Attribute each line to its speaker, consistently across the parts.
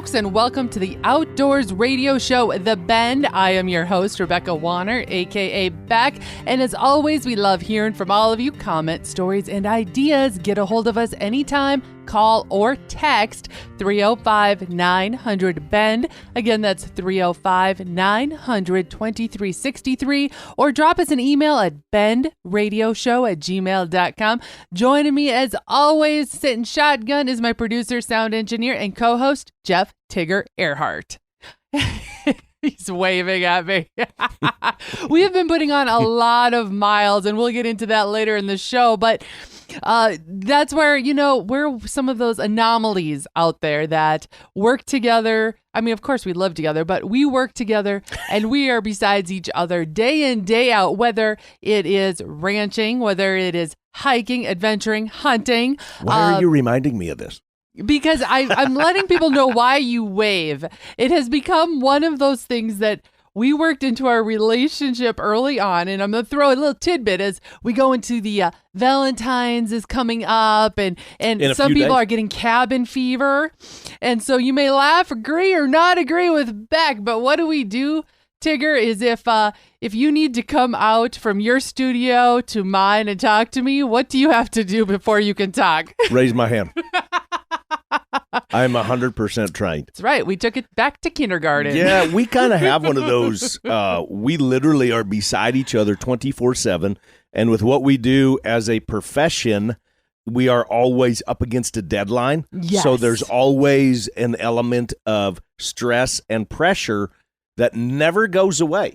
Speaker 1: folks, and welcome to the Outdoors Radio Show, The Bend. I am your host, Rebecca Warner, a.k.a. Beck, and as always, we love hearing from all of you. Comments, stories, and ideas. Get a hold of us anytime. Call or text 305-900-BEND. Again, that's 305-900-2363. Or drop us an email at bendradioshow@gmail.com. Joining me as always, sitting shotgun, is my producer, sound engineer, and co-host, Jeff Tigger Earhart. He's waving at me. We have been putting on a lot of miles, and we'll get into that later in the show, but that's where, we're some of those anomalies out there that work together. I mean, of course we live together, but we work together and we are besides each other day in, day out, whether it is ranching, whether it is hiking, adventuring, hunting.
Speaker 2: Why are you reminding me of this?
Speaker 1: Because I'm letting people know why you wave. It has become one of those things that we worked into our relationship early on, and I'm going to throw a little tidbit as we go into the Valentine's is coming up, and some people are getting cabin fever, and so you may laugh, agree, or not agree with Beck, but what do we do, Tigger, is if you need to come out from your studio to mine and talk to me, what do you have to do before you can talk?
Speaker 2: Raise my hand. I'm 100% trained.
Speaker 1: That's right. We took it back to kindergarten.
Speaker 2: Yeah, we kind of have one of those. We literally are beside each other 24/7. And with what we do as a profession, we are always up against a deadline.
Speaker 1: Yes.
Speaker 2: So there's always an element of stress and pressure that never goes away.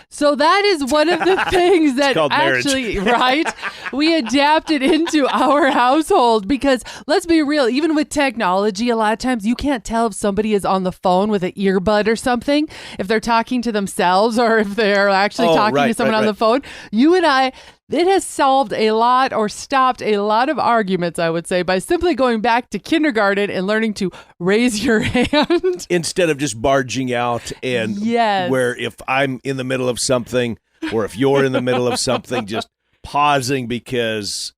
Speaker 1: So that is one of the things that
Speaker 2: actually,
Speaker 1: right, we adapted into our household because let's be real, even with technology, a lot of times you can't tell if somebody is on the phone with an earbud or something, if they're talking to themselves or if they're actually talking to someone on the phone. You and I, it has solved a lot or stopped a lot of arguments, I would say, by simply going back to kindergarten and learning to raise your hand.
Speaker 2: Instead of just barging out and where if I'm in the middle of something or if you're in the middle of something, just pausing because,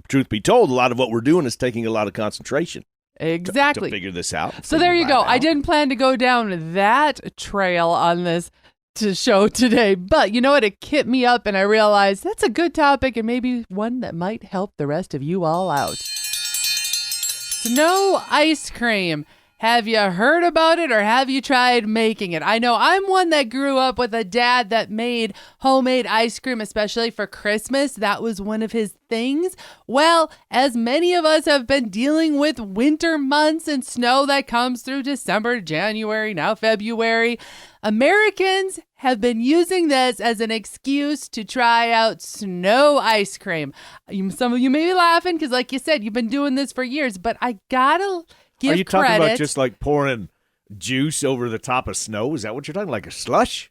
Speaker 2: truth be told, a lot of what we're doing is taking a lot of concentration.
Speaker 1: Exactly.
Speaker 2: To figure this out.
Speaker 1: So there you go. I didn't plan to go down that trail on this to show today, but you know what, it hit me up and I realized that's a good topic and maybe one that might help the rest of you all out. Snow ice cream. Have you heard about it or have you tried making it? I know I'm one that grew up with a dad that made homemade ice cream, especially for Christmas. That was one of his things. Well, as many of us have been dealing with winter months and snow that comes through December, January, now February, Americans have been using this as an excuse to try out snow ice cream. Some of you may be laughing because, like you said, you've been doing this for years, but I gotta give credit.
Speaker 2: Are you talking about just like pouring juice over the top of snow? Is that what you're talking, like a slush?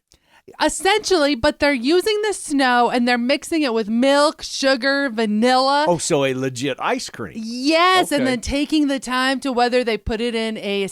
Speaker 1: Essentially, but they're using the snow and they're mixing it with milk, sugar, vanilla.
Speaker 2: Oh, so a legit ice cream.
Speaker 1: Yes,
Speaker 2: okay.
Speaker 1: And then taking the time to whether they put it in a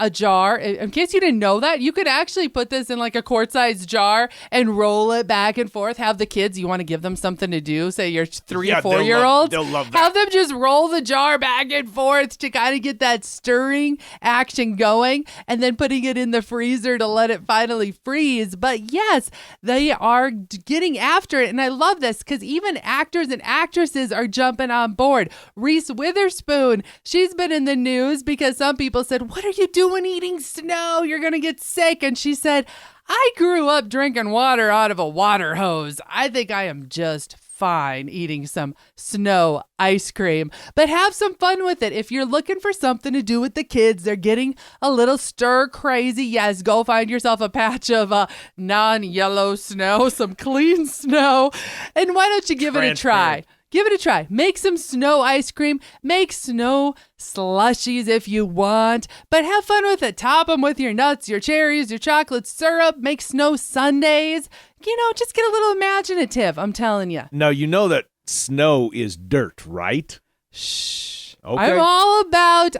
Speaker 1: jar. In case you didn't know that, you could actually put this in like a quart-sized jar and roll it back and forth. Have the kids, you want to give them something to do, say your 3 or 4 year olds.
Speaker 2: They'll love that.
Speaker 1: Have them just roll the jar back and forth to kind of get that stirring action going and then putting it in the freezer to let it finally freeze. But yes, they are getting after it. And I love this because even actors and actresses are jumping on board. Reese Witherspoon, she's been in the news because some people said, "What are you doing eating snow? You're going to get sick." And she said, "I grew up drinking water out of a water hose. I think I am just fine eating some snow ice cream." But have some fun with it. If you're looking for something to do with the kids, they're getting a little stir crazy. Yes, go find yourself a patch of non-yellow snow, some clean snow, and why don't you give it a try? Give it a try. Make some snow ice cream. Make snow slushies if you want. But have fun with it. Top them with your nuts, your cherries, your chocolate syrup. Make snow sundaes. Just get a little imaginative. I'm telling you.
Speaker 2: Now, you know that snow is dirt, right?
Speaker 1: Shh.
Speaker 2: Okay.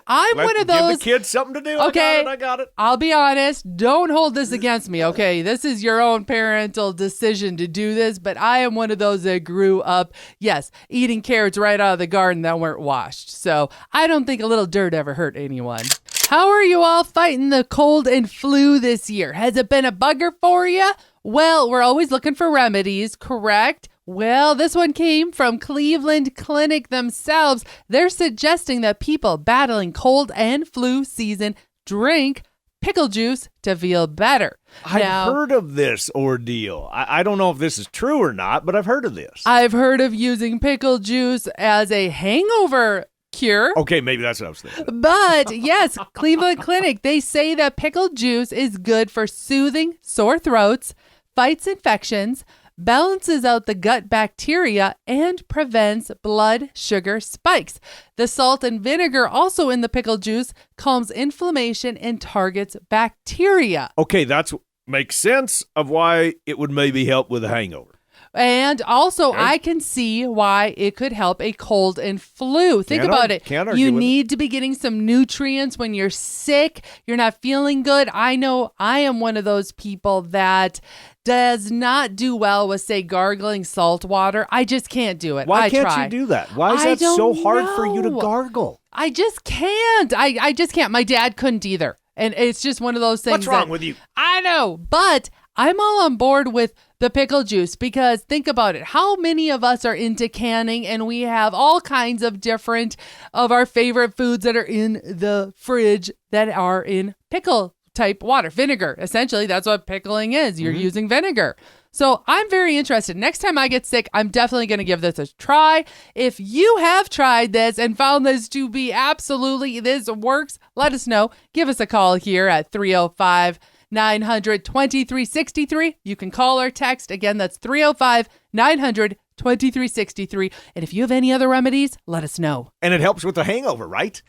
Speaker 1: I'm one of those.
Speaker 2: Give the kids something to do.
Speaker 1: Okay.
Speaker 2: I got it.
Speaker 1: I'll be honest. Don't hold this against me, okay? This is your own parental decision to do this, but I am one of those that grew up, yes, eating carrots right out of the garden that weren't washed. So I don't think a little dirt ever hurt anyone. How are you all fighting the cold and flu this year? Has it been a bugger for you? Well, we're always looking for remedies, correct? Well, this one came from Cleveland Clinic themselves. They're suggesting that people battling cold and flu season drink pickle juice to feel better.
Speaker 2: I've heard of this ordeal. I don't know if this is true or not, but I've heard of this.
Speaker 1: I've heard of using pickle juice as a hangover cure.
Speaker 2: Okay, maybe that's what I was thinking.
Speaker 1: But yes, Cleveland Clinic, they say that pickle juice is good for soothing sore throats, fights infections, balances out the gut bacteria, and prevents blood sugar spikes. The salt and vinegar also in the pickle juice calms inflammation and targets bacteria.
Speaker 2: Okay, that makes sense of why it would maybe help with a hangover.
Speaker 1: And also, I can see why it could help a cold and flu. Think about it. You need to be getting some nutrients when you're sick. You're not feeling good. I know I am one of those people that does not do well with, say, gargling salt water. I just can't do it.
Speaker 2: Why can't you do that? Why is that so hard for you to gargle?
Speaker 1: I just can't. I just can't. My dad couldn't either. And it's just one of those things.
Speaker 2: What's wrong with you?
Speaker 1: I know, but I'm all on board with the pickle juice because think about it. How many of us are into canning and we have all kinds of different of our favorite foods that are in the fridge that are in pickle type water, vinegar. Essentially, that's what pickling is. You're using vinegar. So I'm very interested. Next time I get sick, I'm definitely going to give this a try. If you have tried this and found this to be absolutely, this works, let us know. Give us a call here at 305-900-2363. You can call or text. Again, that's 305-900-2363. And if you have any other remedies, let us know.
Speaker 2: And it helps with the hangover, right?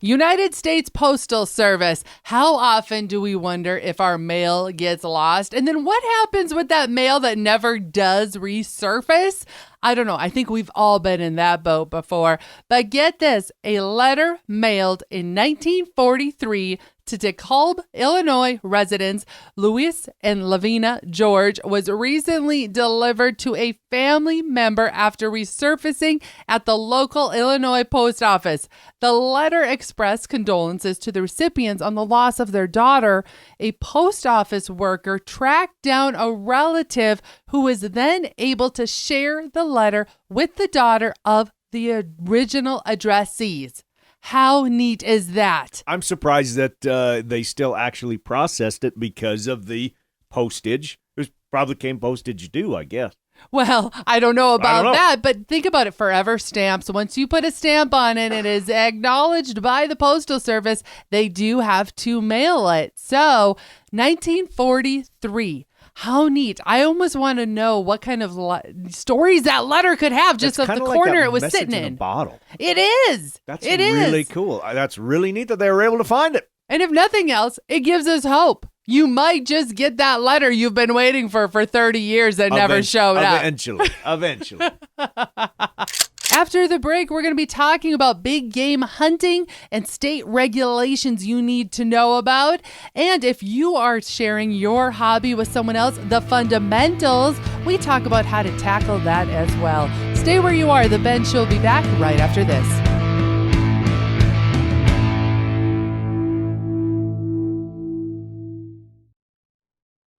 Speaker 1: United States Postal Service. How often do we wonder if our mail gets lost? And then what happens with that mail that never does resurface? I don't know. I think we've all been in that boat before. But get this, a letter mailed in 1943 to DeKalb, Illinois residents Louis and Lavina George was recently delivered to a family member after resurfacing at the local Illinois post office. The letter expressed condolences to the recipients on the loss of their daughter. A post office worker tracked down a relative who was then able to share the letter with the daughter of the original addressees. How neat is that?
Speaker 2: I'm surprised that they still actually processed it because of the postage. It probably came postage due, I guess.
Speaker 1: Well, I don't know about that, but think about it. Forever stamps. Once you put a stamp on it, it is acknowledged by the Postal Service. They do have to mail it. So, 1943. How neat. I almost want to know what kind of stories that letter could have just of the corner it was sitting in.
Speaker 2: A bottle.
Speaker 1: It is.
Speaker 2: That's really cool. That's really neat that they were able to find it.
Speaker 1: And if nothing else, it gives us hope. You might just get that letter you've been waiting for 30 years that never showed up.
Speaker 2: Eventually.
Speaker 1: After the break, we're going to be talking about big game hunting and state regulations you need to know about. And if you are sharing your hobby with someone else, the fundamentals, we talk about how to tackle that as well. Stay where you are. The Ben Show will be back right after this.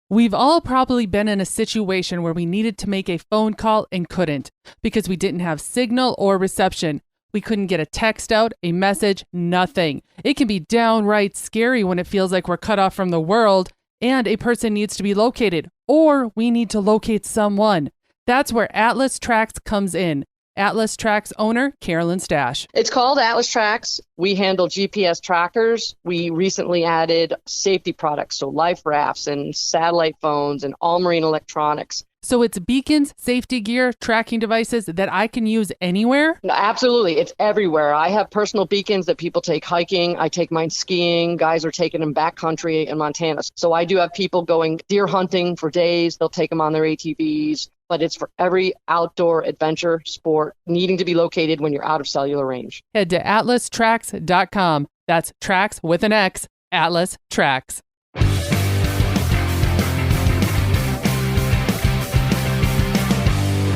Speaker 1: We've all probably been in a situation where we needed to make a phone call and couldn't because we didn't have signal or reception. We couldn't get a text out, a message, nothing. It can be downright scary when it feels like we're cut off from the world and a person needs to be located or we need to locate someone. That's where Atlas Tracks comes in. Atlas Tracks owner, Carolyn Stash.
Speaker 3: It's called Atlas Tracks. We handle GPS trackers. We recently added safety products, so life rafts and satellite phones and all marine electronics.
Speaker 1: So it's beacons, safety gear, tracking devices that I can use anywhere?
Speaker 3: No, absolutely. It's everywhere. I have personal beacons that people take hiking. I take mine skiing. Guys are taking them backcountry in Montana. So I do have people going deer hunting for days. They'll take them on their ATVs. but it's for every outdoor adventure sport needing to be located when you're out of cellular range.
Speaker 1: Head to atlastracks.com. That's tracks with an X, Atlas Tracks.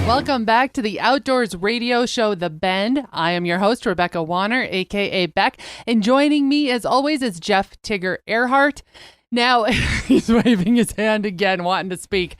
Speaker 1: Welcome back to the Outdoors Radio Show, The Bend. I am your host, Rebecca Warner, a.k.a. Beck. And joining me, as always, is Jeff Tigger Earhart. Now, he's waving his hand again, wanting to speak.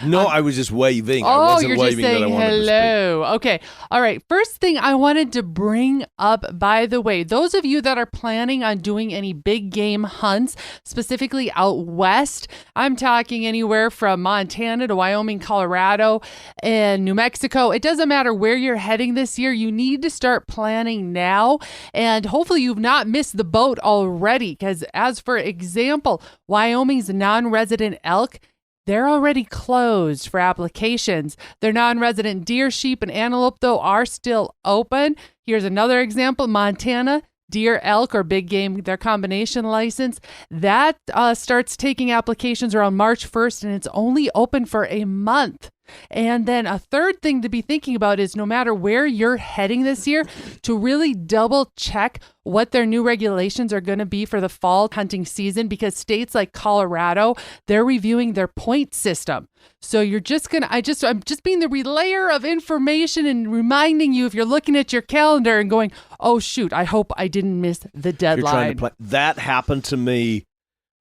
Speaker 2: No, I was just waving. I
Speaker 1: Oh,
Speaker 2: wasn't
Speaker 1: you're
Speaker 2: waving
Speaker 1: just saying
Speaker 2: that I wanted
Speaker 1: hello. Okay. All right. First thing I wanted to bring up, by the way, those of you that are planning on doing any big game hunts, specifically out west, I'm talking anywhere from Montana to Wyoming, Colorado, and New Mexico. It doesn't matter where you're heading this year. You need to start planning now. And hopefully you've not missed the boat already, because as for example, Wyoming's non-resident elk, they're already closed for applications. Their non-resident deer, sheep, and antelope, though, are still open. Here's another example. Montana, deer, elk, or big game, their combination license, that starts taking applications around March 1st, and it's only open for a month. And then a third thing to be thinking about is no matter where you're heading this year, to really double check what their new regulations are going to be for the fall hunting season, because states like Colorado, they're reviewing their point system. So you're just going to, I'm just being the relayer of information and reminding you if you're looking at your calendar and going, oh shoot, I hope I didn't miss the deadline.
Speaker 2: You're trying to play. That happened to me.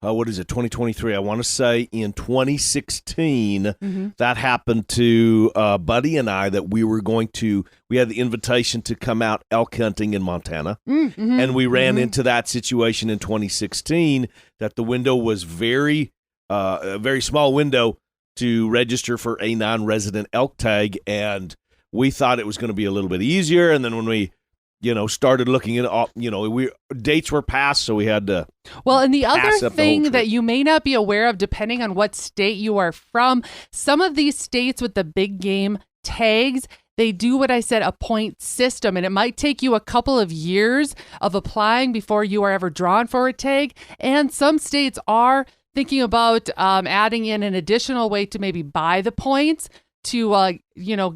Speaker 2: 2023? I want to say in 2016, that happened to Buddy and I, that we had the invitation to come out elk hunting in Montana. And we ran into that situation in 2016, that the window was a very small window to register for a non-resident elk tag. And we thought it was going to be a little bit easier. And then when we started looking at all, dates were passed, so we had to.
Speaker 1: Well, and the other thing that you may not be aware of, depending on what state you are from, some of these states with the big game tags, they do what I said, a point system, and it might take you a couple of years of applying before you are ever drawn for a tag. And some states are thinking about adding in an additional way to maybe buy the points to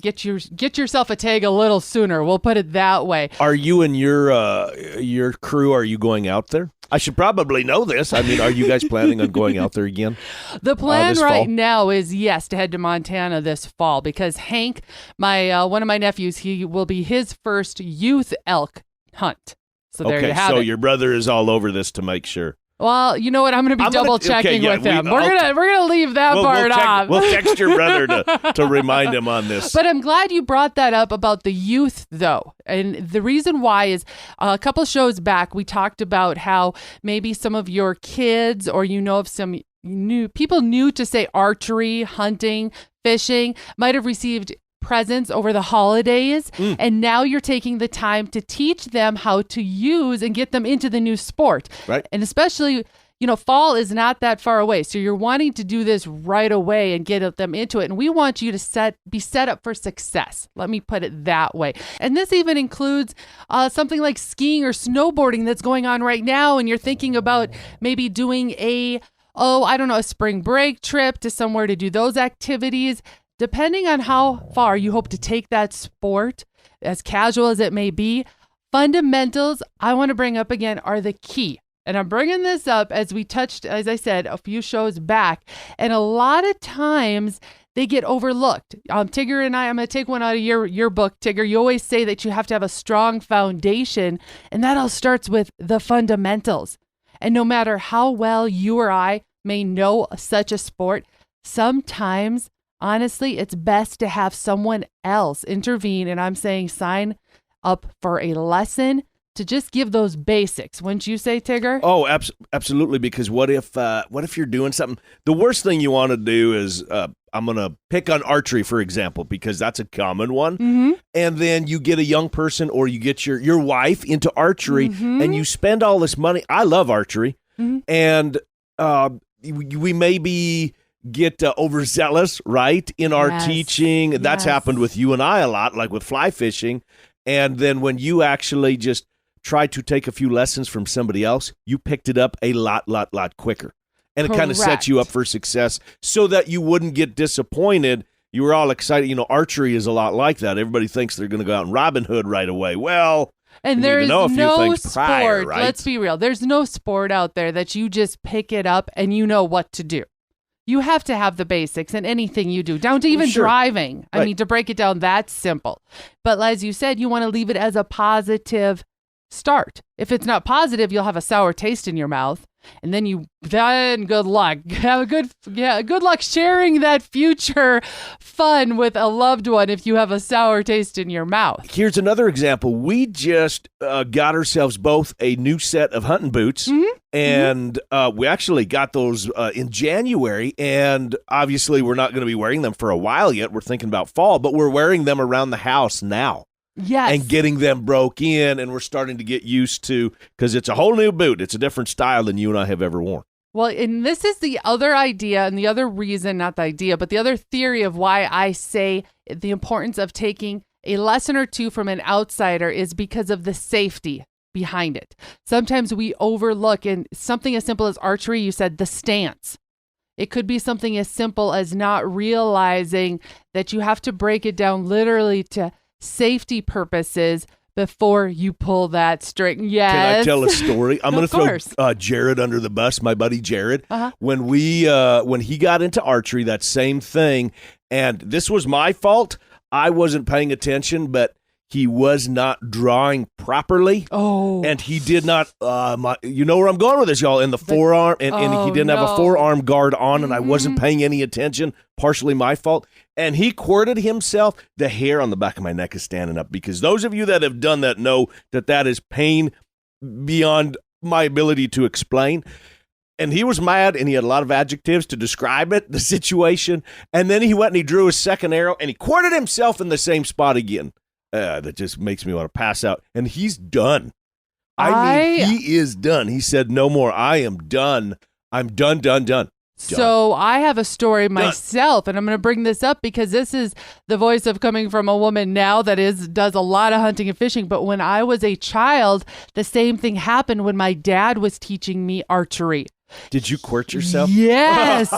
Speaker 1: get yourself a tag a little sooner. We'll put it that way.
Speaker 2: Are you and your crew, are you going out there? I should probably know this. I mean, are you guys planning on going out there again?
Speaker 1: The plan right now is, yes, to head to Montana this fall, because Hank, one of my nephews, he will be his first youth elk hunt. So there you have it.
Speaker 2: So your brother is all over this to make sure.
Speaker 1: Well, you know what? I'm going to be double checking with him. We're gonna leave that part off.
Speaker 2: We'll text your brother to remind him on this.
Speaker 1: But I'm glad you brought that up about the youth, though. And the reason why is a couple shows back, we talked about how maybe some of your kids, or of some new people new to, say, archery, hunting, fishing, might have received presents over the holidays, and now you're taking the time to teach them how to use and get them into the new sport.
Speaker 2: Right.
Speaker 1: And especially, fall is not that far away, so you're wanting to do this right away and get them into it, and we want you to be set up for success. Let me put it that way. And this even includes something like skiing or snowboarding that's going on right now, and you're thinking about maybe doing a spring break trip to somewhere to do those activities. Depending on how far you hope to take that sport, as casual as it may be, fundamentals I want to bring up again are the key. And I'm bringing this up as we touched, as I said, a few shows back. And a lot of times they get overlooked. Tigger and I'm going to take one out of your book, Tigger. You always say that you have to have a strong foundation, and that all starts with the fundamentals. And no matter how well you or I may know such a sport, sometimes, honestly, it's best to have someone else intervene, and I'm saying sign up for a lesson to just give those basics. Wouldn't you say, Tigger?
Speaker 2: Oh, absolutely, because what if you're doing something? The worst thing you want to do is, I'm going to pick on archery, for example, because that's a common one, and then you get a young person or you get your wife into archery, and you spend all this money. I love archery, and we maybe get overzealous, right, in our teaching. That's happened with you and I a lot, like with fly fishing. And then when you actually just try to take a few lessons from somebody else, you picked it up a lot quicker. And it kind of sets you up for success so that you wouldn't get disappointed you were all excited. Archery is a lot like that. Everybody thinks they're going to go out and Robin Hood right away. Well,
Speaker 1: and there is no sport.
Speaker 2: Prior, right?
Speaker 1: Let's be real. There's no sport out there that you just pick it up and you know what to do. You have to have the basics in anything you do, down to even driving. Right. I mean, to break it down, that's simple. But as you said, you want to leave it as a positive start. If it's not positive, you'll have a sour taste in your mouth. And then good luck. Have good luck sharing that future fun with a loved one if you have a sour taste in your mouth.
Speaker 2: Here's another example. We just got ourselves both a new set of hunting boots, and we actually got those in January, and obviously we're not going to be wearing them for a while yet. We're thinking about fall, but we're wearing them around the house now.
Speaker 1: Yes.
Speaker 2: And getting them broke in, and we're starting to get used to, because it's a whole new boot. It's a different style than you and I have ever worn.
Speaker 1: Well, and this is the other idea and the other reason, not the idea, but the other theory of why I say the importance of taking a lesson or two from an outsider is because of the safety behind it. Sometimes we overlook, in something as simple as archery, you said the stance. It could be something as simple as not realizing that you have to break it down literally to safety purposes before you pull that string. Yes.
Speaker 2: Can I tell a story? I'm going to throw Jared under the bus, my buddy Jared. When he got into archery, that same thing, and this was my fault. I wasn't paying attention, but he was not drawing properly. Oh. And he did not, you know where I'm going with this, y'all, in the forearm, and he didn't have a forearm guard on, and I wasn't paying any attention, partially my fault. And he quartered himself. The hair on the back of my neck is standing up, because those of you that have done that know that is pain beyond my ability to explain. And he was mad, and he had a lot of adjectives to describe it, the situation. And then he went and he drew his second arrow, and he quartered himself in the same spot again. That just makes me want to pass out. And he's done. I mean, he is done. He said, no more. I am done. I'm done.
Speaker 1: So I have a story myself, and I'm going to bring this up because this is the voice of coming from a woman now that does a lot of hunting and fishing. But when I was a child, the same thing happened when my dad was teaching me archery.
Speaker 2: Did you quirt yourself?
Speaker 1: Yes.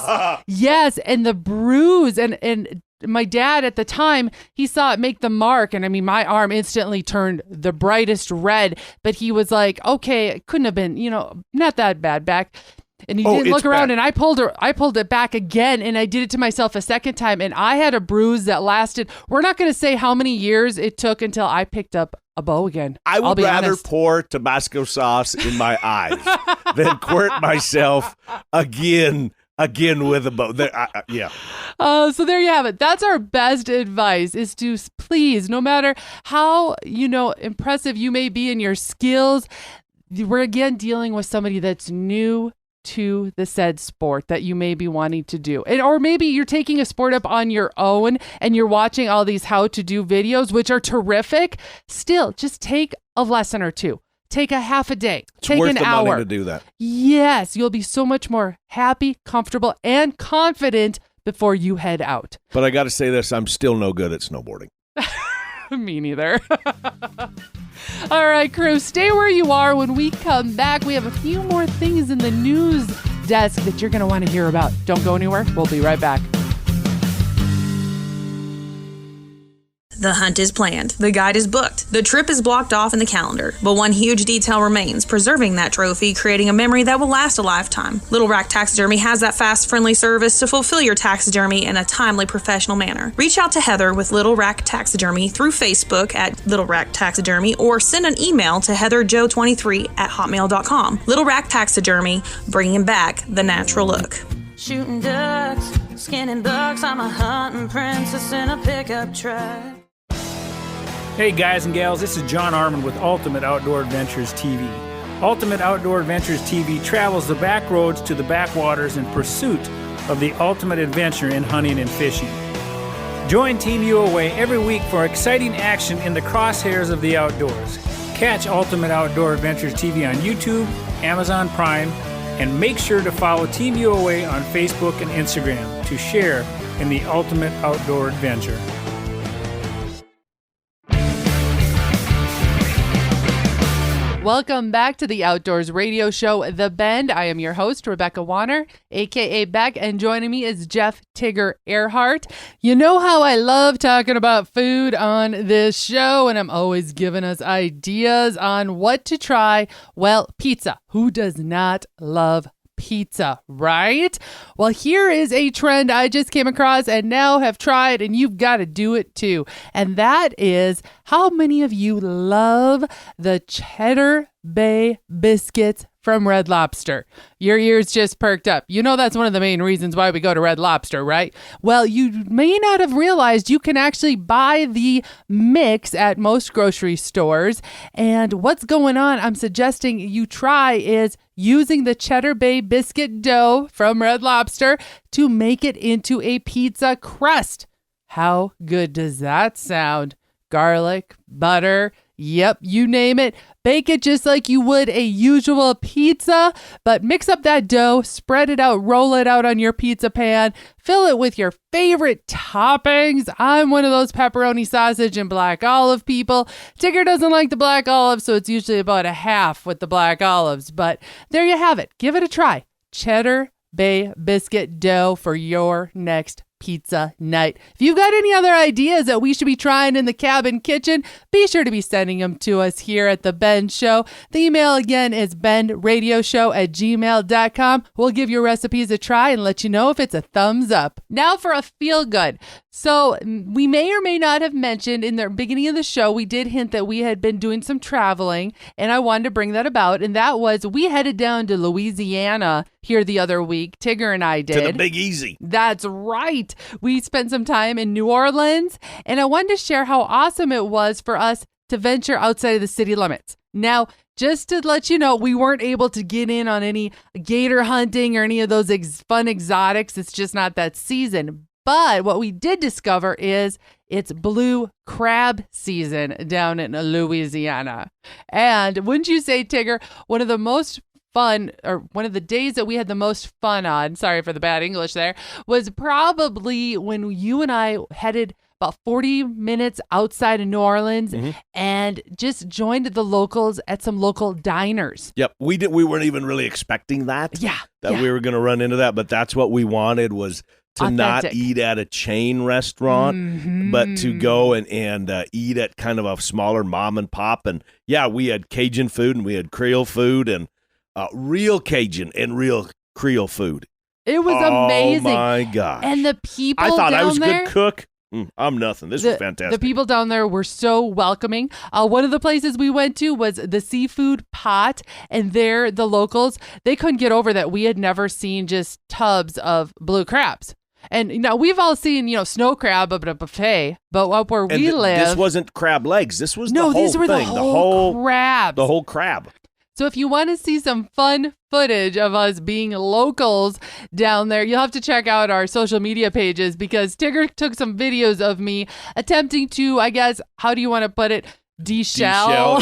Speaker 1: Yes. And the bruise and my dad at the time, he saw it make the mark. And I mean, my arm instantly turned the brightest red, but he was like, okay, it couldn't have been, not that bad back. And he didn't look around, and I pulled it back again, and I did it to myself a second time, and I had a bruise that lasted. We're not going to say how many years it took until I picked up a bow again.
Speaker 2: I would rather pour Tabasco sauce in my eyes than quirt myself again with a bow. Yeah.
Speaker 1: So there you have it. That's our best advice, is to please, no matter how, impressive you may be in your skills, we're again dealing with somebody that's new to the said sport that you may be wanting to do. Or maybe you're taking a sport up on your own and you're watching all these how-to-do videos, which are terrific. Still, just take a lesson or two. Take a half a day. Take an hour.
Speaker 2: It's worth the money to do that.
Speaker 1: Yes, you'll be so much more happy, comfortable, and confident before you head out.
Speaker 2: But I got to say this, I'm still no good at snowboarding.
Speaker 1: Me neither. All right, crew, stay where you are. When we come back, we have a few more things in the news desk that you're going to want to hear about. Don't go anywhere. We'll be right back.
Speaker 4: The hunt is planned. The guide is booked. The trip is blocked off in the calendar. But one huge detail remains, preserving that trophy, creating a memory that will last a lifetime. Little Rack Taxidermy has that fast, friendly service to fulfill your taxidermy in a timely, professional manner. Reach out to Heather with Little Rack Taxidermy through Facebook at Little Rack Taxidermy, or send an email to heatherjoe23@hotmail.com. Little Rack Taxidermy, bringing back the natural look.
Speaker 5: Shooting ducks, skinning bucks, I'm a hunting princess in a pickup truck.
Speaker 6: Hey guys and gals, this is John Armand with Ultimate Outdoor Adventures TV. Ultimate Outdoor Adventures TV travels the back roads to the backwaters in pursuit of the ultimate adventure in hunting and fishing. Join Team UOA every week for exciting action in the crosshairs of the outdoors. Catch Ultimate Outdoor Adventures TV on YouTube, Amazon Prime, and make sure to follow Team UOA on Facebook and Instagram to share in the ultimate outdoor adventure.
Speaker 1: Welcome back to the Outdoors Radio Show, The Bend. I am your host, Rebecca Warner, a.k.a. Beck, and joining me is Jeff Tigger Earhart. You know how I love talking about food on this show, and I'm always giving us ideas on what to try. Well, pizza. Who does not love pizza, right? Well, here is a trend I just came across and now have tried, and you've got to do it too. And that is, how many of you love the Cheddar Bay biscuits from Red Lobster? Your ears just perked up. You know that's one of the main reasons why we go to Red Lobster, right? Well, you may not have realized you can actually buy the mix at most grocery stores. And what's going on, I'm suggesting you try, is using the Cheddar Bay biscuit dough from Red Lobster to make it into a pizza crust. How good does that sound? Garlic, butter, yep, you name it. Bake it just like you would a usual pizza, but mix up that dough, spread it out, roll it out on your pizza pan, fill it with your favorite toppings. I'm one of those pepperoni, sausage, and black olive people. Tigger doesn't like the black olives, so it's usually about a half with the black olives, but there you have it. Give it a try. Cheddar Bay biscuit dough for your next pizza night. If you've got any other ideas that we should be trying in the cabin kitchen, be sure to be sending them to us here at The Bend Show. The email again is bendradioshow@gmail.com. We'll give your recipes a try and let you know if it's a thumbs up. Now for a feel good. So we may or may not have mentioned in the beginning of the show, we did hint that we had been doing some traveling, and I wanted to bring that about. And that was, we headed down to Louisiana here the other week. Tigger and I did.
Speaker 2: To the Big Easy.
Speaker 1: That's right. We spent some time in New Orleans, and I wanted to share how awesome it was for us to venture outside of the city limits. Now, just to let you know, we weren't able to get in on any gator hunting or any of those fun exotics. It's just not that season. But what we did discover is it's blue crab season down in Louisiana. And wouldn't you say, Tigger, one of the most fun, or one of the days that we had the most fun on, sorry for the bad English there, was probably when you and I headed about 40 minutes outside of New Orleans and just joined the locals at some local diners.
Speaker 2: Yep, we weren't even really expecting that. We were going to run into that, but that's what we wanted, was to
Speaker 1: authentic.
Speaker 2: Not eat at a chain restaurant, but to go and eat at kind of a smaller mom and pop. And yeah, we had Cajun food and we had Creole food and real Cajun and real Creole food.
Speaker 1: It was amazing.
Speaker 2: Oh my gosh.
Speaker 1: And the people
Speaker 2: I thought
Speaker 1: down
Speaker 2: I was a
Speaker 1: there,
Speaker 2: good cook. I'm nothing. This was fantastic.
Speaker 1: The people down there were so welcoming. One of the places we went to was the Seafood Pot, and there, the locals, they couldn't get over that we had never seen just tubs of blue crabs. And we've all seen, snow crab at a buffet, but up where we live,
Speaker 2: this wasn't crab legs. This was the whole
Speaker 1: these were
Speaker 2: thing.
Speaker 1: the whole crab.
Speaker 2: The whole crab.
Speaker 1: So if you want to see some fun footage of us being locals down there, you'll have to check out our social media pages, because Tigger took some videos of me attempting to, I guess, how do you want to put it, de-shell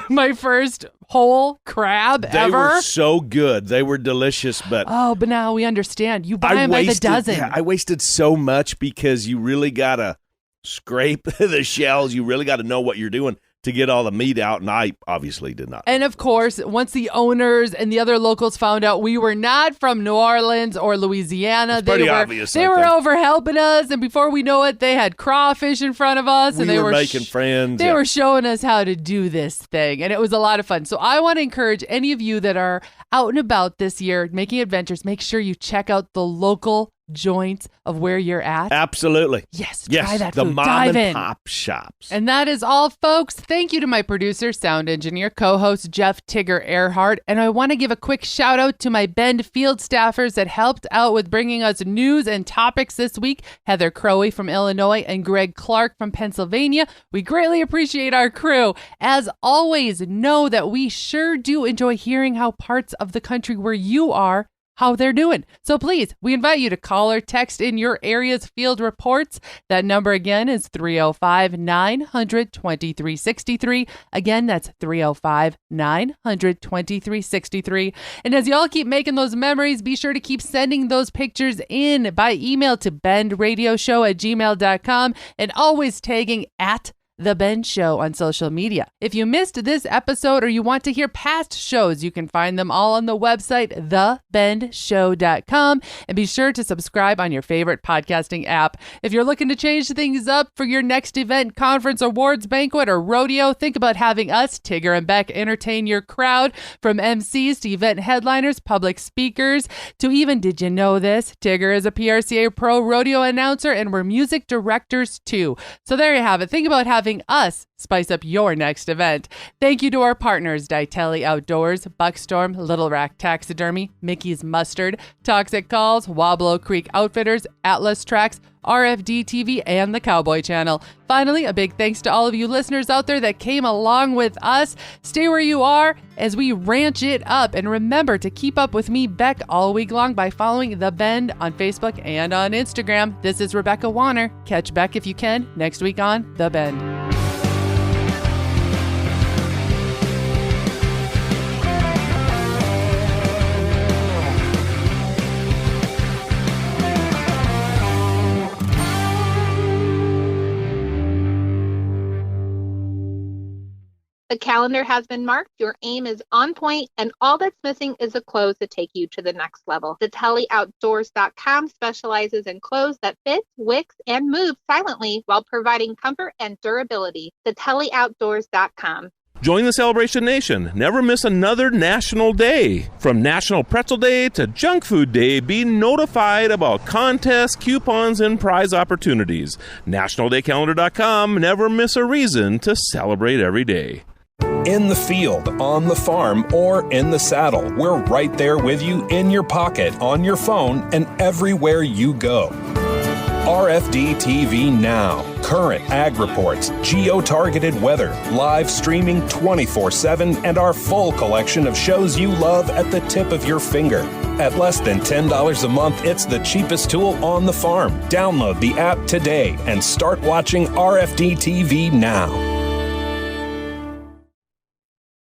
Speaker 1: my first whole crab ever.
Speaker 2: They were so good. They were delicious, but
Speaker 1: but now we understand. You buy them by the dozen.
Speaker 2: Yeah, I wasted so much because you really got to scrape the shells. You really got to know what you're doing to get all the meat out, and I obviously did not.
Speaker 1: And of course, once the owners and the other locals found out we were not from New Orleans or Louisiana,
Speaker 2: they
Speaker 1: were over helping us, and before we know it, they had crawfish in front of us, and
Speaker 2: we
Speaker 1: they
Speaker 2: were making friends.
Speaker 1: They were showing us how to do this thing, and it was a lot of fun. So I want to encourage any of you that are out and about this year making adventures, make sure you check out the local joints of where you're at.
Speaker 2: Absolutely.
Speaker 1: Yes, try that
Speaker 2: the
Speaker 1: food.
Speaker 2: mom
Speaker 1: Dive
Speaker 2: and
Speaker 1: in.
Speaker 2: pop shops.
Speaker 1: And that is all, folks. Thank you to my producer, sound engineer, co-host Jeff Tigger Earhart. And I want to give a quick shout out to my Bend field staffers that helped out with bringing us news and topics this week. Heather Crowey from Illinois and Greg Clark from Pennsylvania. We greatly appreciate our crew. As always, know that we sure do enjoy hearing how parts of the country where you are, how they're doing. So please, we invite you to call or text in your area's field reports. That number again is 305-900-2363. Again, that's 305-900-2363. And as y'all keep making those memories, be sure to keep sending those pictures in by email to bendradioshow@gmail.com, and always tagging at The Bend Show on social media. If you missed this episode or you want to hear past shows, you can find them all on the website, thebendshow.com, and be sure to subscribe on your favorite podcasting app. If you're looking to change things up for your next event, conference, awards, banquet, or rodeo, think about having us, Tigger and Beck, entertain your crowd. From MCs to event headliners, public speakers, to even, did you know this? Tigger is a PRCA Pro rodeo announcer, and we're music directors too. So there you have it. Think about having us spice up your next event. Thank you to our partners, Ditelli Outdoors, Buckstorm, Little Rack Taxidermy, Mickey's Mustard, Toxic Calls, Wablo Creek Outfitters, Atlas Tracks, RFD TV, and the Cowboy Channel. Finally, a big thanks to all of you listeners out there that came along with us. Stay where you are as we ranch it up. And remember to keep up with me, Beck, all week long by following The Bend on Facebook and on Instagram. This is Rebecca Warner. Catch Beck if you can next week on The Bend.
Speaker 7: The calendar has been marked, your aim is on point, and all that's missing is a clothes to take you to the next level. TheTellyOutdoors.com specializes in clothes that fit, wicks, and move silently while providing comfort and durability. TheTellyOutdoors.com.
Speaker 8: Join the Celebration Nation. Never miss another national day. From National Pretzel Day to Junk Food Day, be notified about contests, coupons, and prize opportunities. NationalDayCalendar.com. Never miss a reason to celebrate every day.
Speaker 9: In the field, on the farm, or in the saddle, we're right there with you in your pocket, on your phone, and everywhere you go. RFD TV Now. Current ag reports, geo-targeted weather, live streaming 24/7, and our full collection of shows you love at the tip of your finger. At less than $10 a month, it's the cheapest tool on the farm. Download the app today and start watching RFD TV Now.